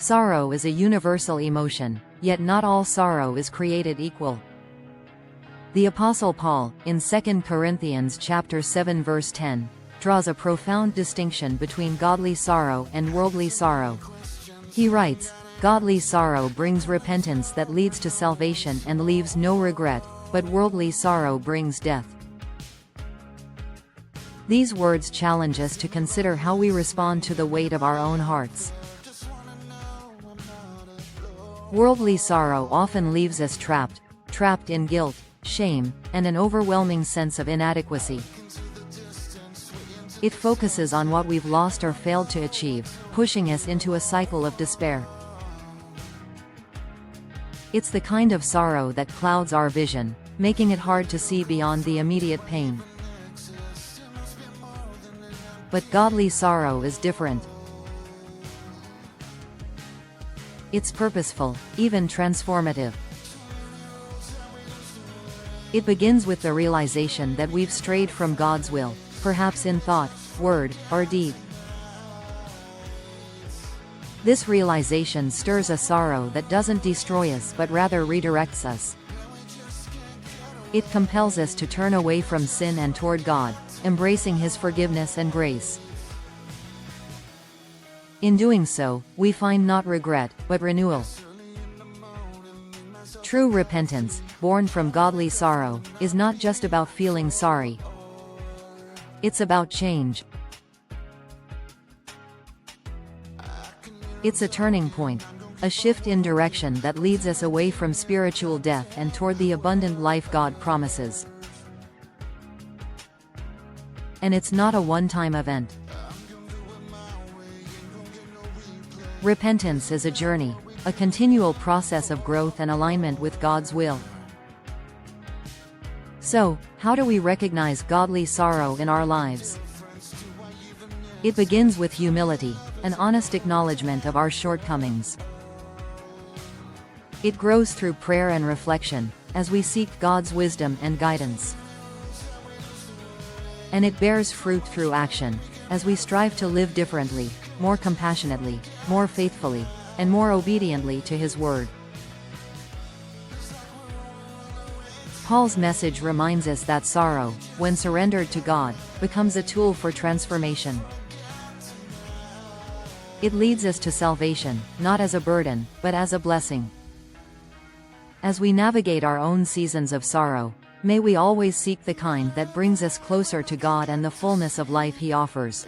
Sorrow is a universal emotion, yet not all sorrow is created equal. The Apostle Paul, in 2 Corinthians chapter 7 verse 10, draws a profound distinction between godly sorrow and worldly sorrow. He writes, "Godly sorrow brings repentance that leads to salvation and leaves no regret, but worldly sorrow brings death." These words challenge us to consider how we respond to the weight of our own hearts. Worldly sorrow often leaves us trapped in guilt, shame, and an overwhelming sense of inadequacy. It focuses on what we've lost or failed to achieve, pushing us into a cycle of despair. It's the kind of sorrow that clouds our vision, making it hard to see beyond the immediate pain. But godly sorrow is different. It's purposeful, even transformative. It begins with the realization that we've strayed from God's will, perhaps in thought, word, or deed. This realization stirs a sorrow that doesn't destroy us but rather redirects us. It compels us to turn away from sin and toward God, embracing His forgiveness and grace. In doing so, we find not regret, but renewal. True repentance, born from godly sorrow, is not just about feeling sorry. It's about change. It's a turning point, a shift in direction that leads us away from spiritual death and toward the abundant life God promises. And it's not a one-time event. Repentance is a journey, a continual process of growth and alignment with God's will. So, how do we recognize godly sorrow in our lives? It begins with humility, an honest acknowledgement of our shortcomings. It grows through prayer and reflection, as we seek God's wisdom and guidance. And it bears fruit through action, as we strive to live differently, more compassionately, more faithfully, and more obediently to His word. Paul's message reminds us that sorrow, when surrendered to God, becomes a tool for transformation. It leads us to salvation, not as a burden, but as a blessing. As we navigate our own seasons of sorrow, may we always seek the kind that brings us closer to God and the fullness of life He offers.